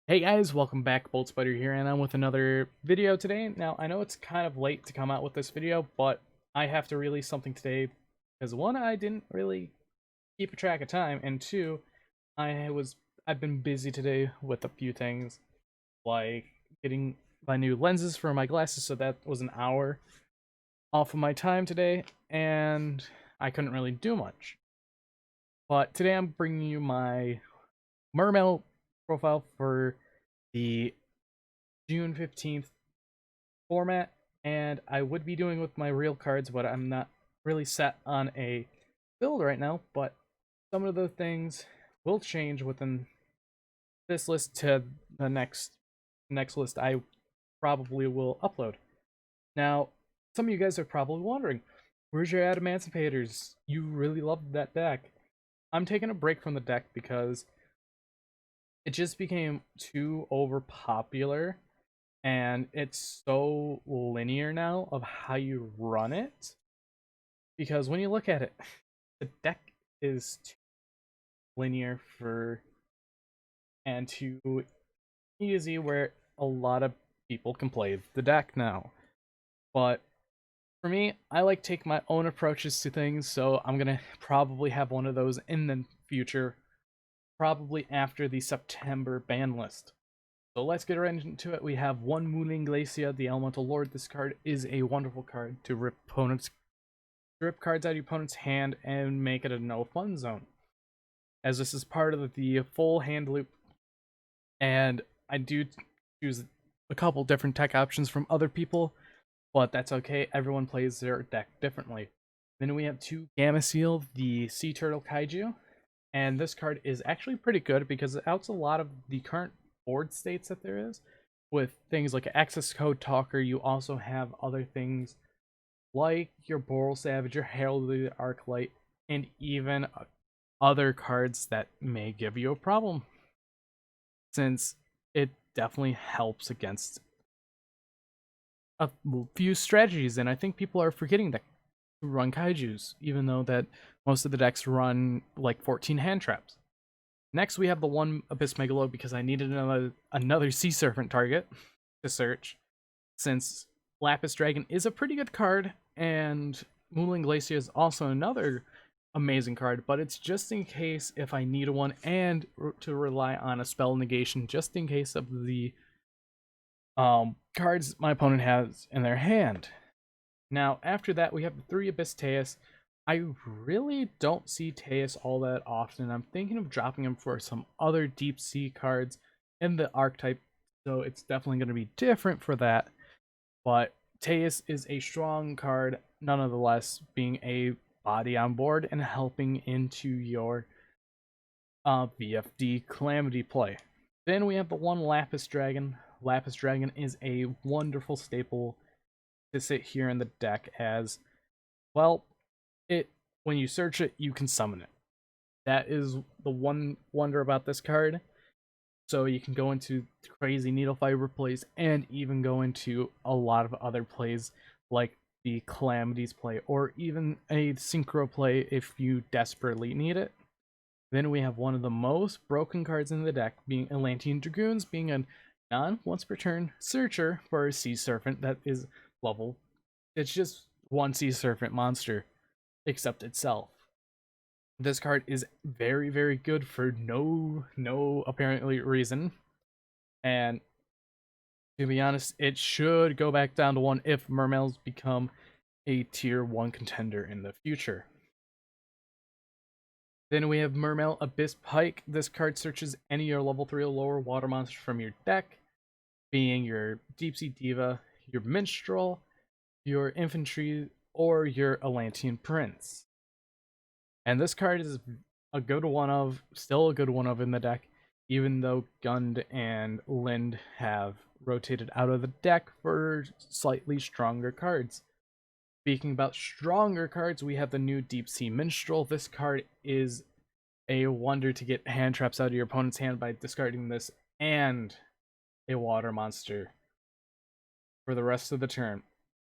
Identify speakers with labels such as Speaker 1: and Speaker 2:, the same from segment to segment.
Speaker 1: Hey guys, welcome back. Bolt Spider here, and I'm with another video today. Now, I know it's kind of late to come out with this video, but I have to release something today because one, I didn't really keep a track of time, and two, I've been busy today with a few things, like getting my new lenses for my glasses, so that was an hour off of my time today, and I couldn't really do much. But today I'm bringing you my Mermail profile for the June 15th format, and I would be doing with my real cards, but I'm not really set on a build right now, but some of the things will change within this list to the next list I probably will upload. Now, some of you guys are probably wondering, where's your Adamantimators? You really loved that deck. I'm taking a break from the deck because it just became too overpopular and it's so linear now of how you run it, because when you look at it, the deck is too linear for and too easy where a lot of people can play the deck now. But for me, I like take my own approaches to things, so I'm gonna probably have one of those in the future, probably after the September ban list. So let's get right into it. We have one Mooling Glacia, the Elemental Lord. This card is a wonderful card to rip cards out of your opponent's hand and make it a no fun zone. As this is part of the full hand loop, and I do choose a couple different tech options from other people, but that's okay. Everyone plays their deck differently. Then we have two Gamma Seal, the Sea Turtle Kaiju, and this card is actually pretty good because it outs a lot of the current board states that there is. With things like Access Code Talker, you also have other things like your Boral Savage, your Herald of the Arclight, and even other cards that may give you a problem, since it definitely helps against a few strategies, and I think people are forgetting that to run kaijus, even though that most of the decks run like 14 hand traps. Next, we have the one Abyss Megalo because I needed another Sea Serpent target to search, since Lapis Dragon is a pretty good card, and Mooling Glacia is also another amazing card, but it's just in case if I need one and to rely on a spell negation just in case of the cards my opponent has in their hand. Now, after that, we have the 3 Abyss Teus. I really don't see Teus all that often. I'm thinking of dropping him for some other deep sea cards in the archetype, so it's definitely going to be different for that. But Teus is a strong card, nonetheless, being a body on board and helping into your VFD Calamity play. Then we have the one Lapis Dragon. Lapis Dragon is a wonderful staple to sit here in the deck as, well, it when you search it, you can summon it. That is the one wonder about this card. So you can go into crazy needle fiber plays and even go into a lot of other plays like the Calamities play or even a Synchro play if you desperately need it. Then we have one of the most broken cards in the deck, being Atlantean Dragoons, being a non-once per turn searcher for a Sea Serpent that is level. It's just one Sea Serpent monster, except itself. This card is very, very good for no apparently reason. And to be honest, it should go back down to 1 if Mermails become a tier 1 contender in the future. Then we have Mermail Abyss Pike. This card searches any of your level 3 or lower water monster from your deck, being your Deep Sea Diva, your Minstrel, your Infantry, or your Atlantean Prince. And this card is a good one of, still a good one of in the deck, even though Gund and Lind have rotated out of the deck for slightly stronger cards. Speaking about stronger cards, we have the new Deep Sea Minstrel. This card is a wonder to get hand traps out of your opponent's hand by discarding this and a water monster for the rest of the turn.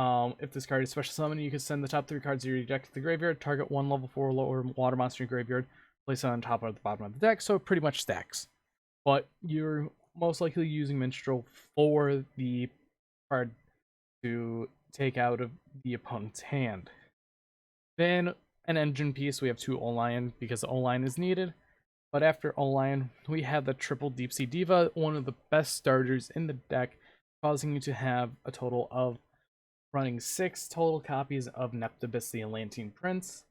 Speaker 1: If this card is special summon, you can send the top 3 cards of your deck to the graveyard, target one level 4 lower water monster in your graveyard, place it on top or the bottom of the deck, so it pretty much stacks. But your most likely using Minstrel for the card to take out of the opponent's hand. Then an engine piece, we have 2 O-Lion because O-Lion is needed. But after O-Lion, we have the triple Deep Sea Diva, one of the best starters in the deck, causing you to have a total of running 6 total copies of Neptibus the Atlantean Prince.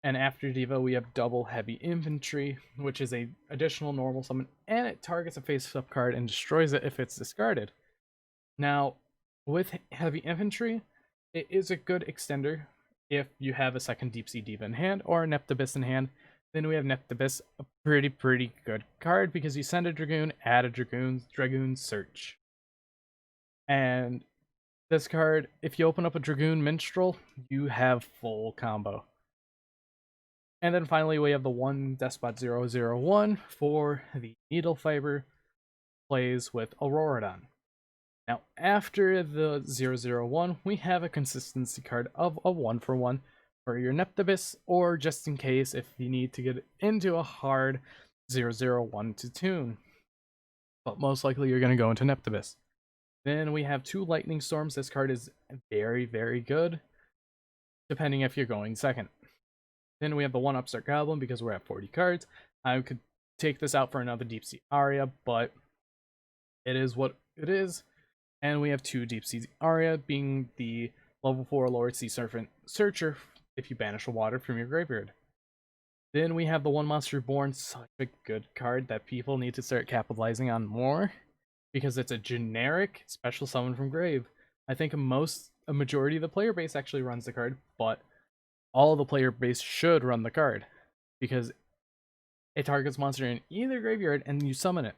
Speaker 1: And after Diva, we have double Heavy Infantry, which is a additional normal summon, and it targets a face-up card and destroys it if it's discarded. Now, with Heavy Infantry, it is a good extender if you have a second Deep Sea Diva in hand or a Neptibus in hand. Then we have Neptibus, a pretty good card because you send a Dragoon, add a Dragoon search. And this card, if you open up a Dragoon Minstrel, you have full combo. And then finally we have the one Despot 001 for the Needle Fiber, plays with Auroradon. Now after the 001, we have a consistency card of a 1-for-1 for your Neptibus, or just in case if you need to get into a hard 001 to tune. But most likely you're going to go into Neptibus. Then we have 2 Lightning Storms. This card is very good, depending if you're going second. Then we have the 1 Upstart Goblin because we're at 40 cards. I could take this out for another Deep Sea Aria, but it is what it is. And we have 2 Deep Sea Aria, being the level 4 Lower Sea Serpent Searcher if you banish a water from your graveyard. Then we have the 1 Monster Reborn, such a good card that people need to start capitalizing on more, because it's a generic special summon from grave. I think a majority of the player base actually runs the card, but all of the player base should run the card, because it targets monster in either graveyard and you summon it.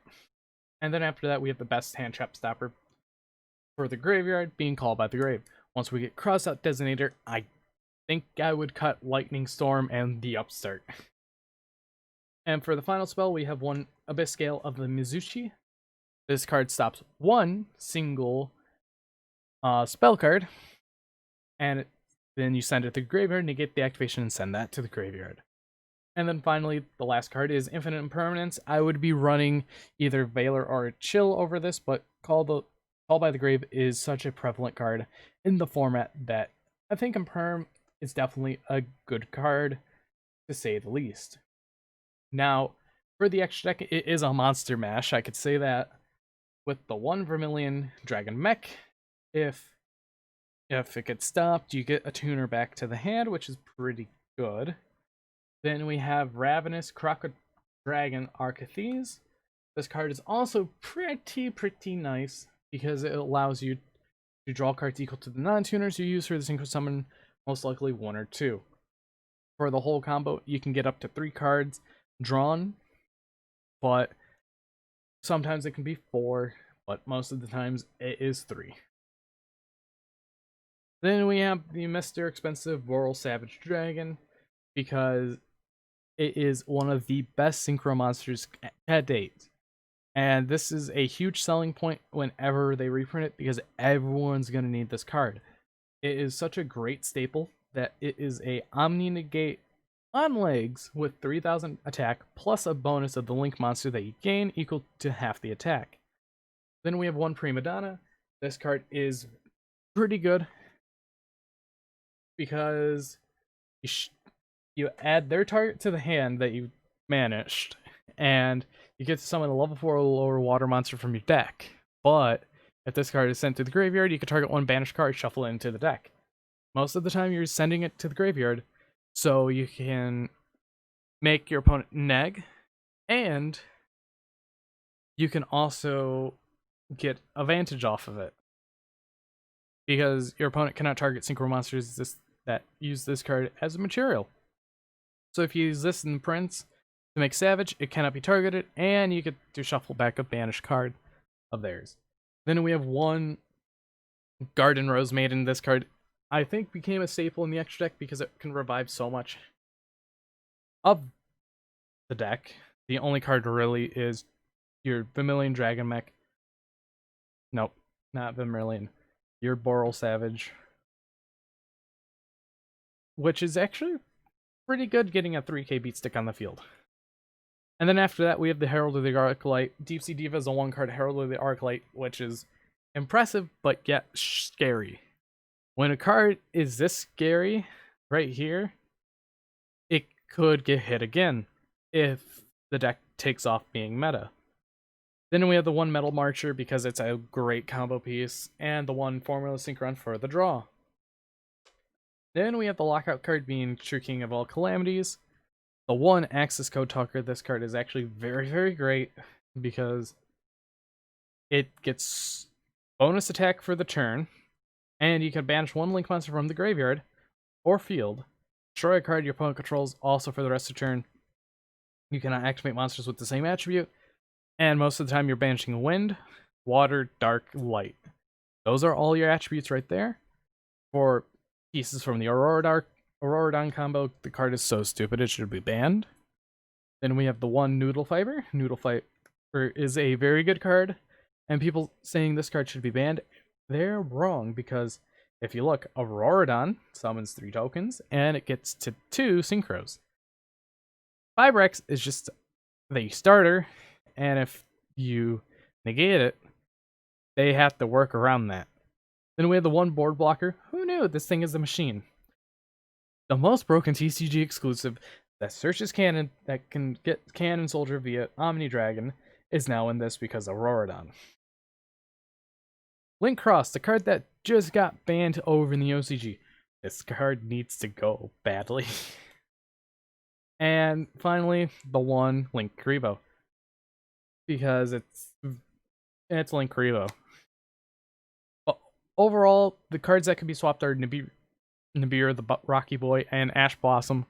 Speaker 1: And then after that we have the best hand trap stopper for the graveyard, being Called by the Grave. Once we get Crossout Designator, I think I would cut Lightning Storm and the Upstart. And for the final spell, we have 1 Abyss Scale of the Mizuchi. This card stops 1 single spell card, and then you send it to the graveyard, negate the activation, and send that to the graveyard. And then finally, the last card is Infinite Impermanence. I would be running either Valor or Chill over this, but Call by the Grave is such a prevalent card in the format that I think Imperm is definitely a good card, to say the least. Now, for the extra deck, it is a monster mash, I could say that. With the 1 Vermilion Dragon Mech, if it gets stopped, you get a tuner back to the hand, which is pretty good. Then we have Ravenous Crocodile Dragon Archithes. This card is also pretty nice because it allows you to draw cards equal to the non-tuners you use for the synchro summon, most likely 1 or 2. For the whole combo, you can get up to 3 cards drawn, but sometimes it can be 4, but most of the times it is 3. Then we have the Mr. Expensive Boral Savage Dragon, because it is one of the best synchro monsters at date. And this is a huge selling point whenever they reprint it, because everyone's going to need this card. It is such a great staple that it is a Omni Negate on legs with 3000 attack, plus a bonus of the Link monster that you gain equal to half the attack. Then we have 1 Prima Donna. This card is pretty good because you add their target to the hand that you managed, and you get to summon a level 4 or lower water monster from your deck. But if this card is sent to the graveyard, you can target 1 banished card, shuffle it into the deck. Most of the time you're sending it to the graveyard, so you can make your opponent neg, and you can also get advantage off of it, because your opponent cannot target synchro monsters that use this card as a material. So if you use this in the Prince to make Savage, it cannot be targeted, and you get to shuffle back a banished card of theirs. Then we have 1 Garden Rose Maiden. This card, I think, became a staple in the extra deck because it can revive so much of the deck. The only card really is your Vermilion Dragon Mech. Nope, not Vermilion. Your Boral Savage, which is actually pretty good getting a 3k beat stick on the field. And then after that, we have the Herald of the Arclight. Deep Sea Diva is a 1-card Herald of the Arclight, which is impressive, but yet scary. When a card is this scary, right here, it could get hit again if the deck takes off being meta. Then we have the 1 Metal Marcher because it's a great combo piece, and the 1 Formula Synchron for the draw. Then we have the Lockout card being True King of all Calamities. The 1 Access Code Talker, this card is actually very, very great because it gets bonus attack for the turn, and you can banish 1 Link monster from the graveyard or field, destroy a card your opponent controls also for the rest of the turn. You cannot activate monsters with the same attribute, and most of the time you're banishing Wind, Water, Dark, Light. Those are all your attributes right there. For pieces from the Auroradon combo, the card is so stupid it should be banned. Then we have the 1 Noodle Fiber. Noodle Fiber is a very good card, and people saying this card should be banned, they're wrong, because if you look, Auroradon summons 3 tokens, and it gets to 2 Synchros. Fibrex is just the starter, and if you negate it, they have to work around that. Then we have the 1 Board Blocker. Who knew this thing is a machine? The most broken TCG exclusive that searches Cannon, that can get Cannon Soldier via Omni Dragon, is now in this because of Auroradon. Link Cross, the card that just got banned over in the OCG. This card needs to go badly. And finally, the 1 Link Karibo, because it's Link Karibo. Overall, the cards that can be swapped are Nibiru, the Rocky Boy, and Ash Blossom,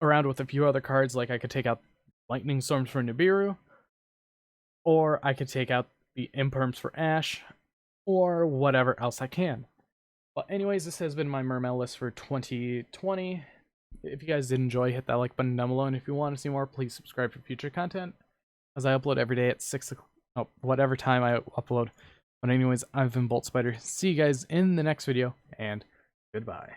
Speaker 1: around with a few other cards. Like I could take out Lightning Storms for Nibiru, or I could take out the Imperms for Ash, or whatever else I can. But anyways, this has been my Mermail list for 2020. If you guys did enjoy, hit that like button down below, and if you want to see more, please subscribe for future content, as I upload every day at 6 o'clock, whatever time I upload. But anyways, I've been Bolt Spider. See you guys in the next video, and goodbye.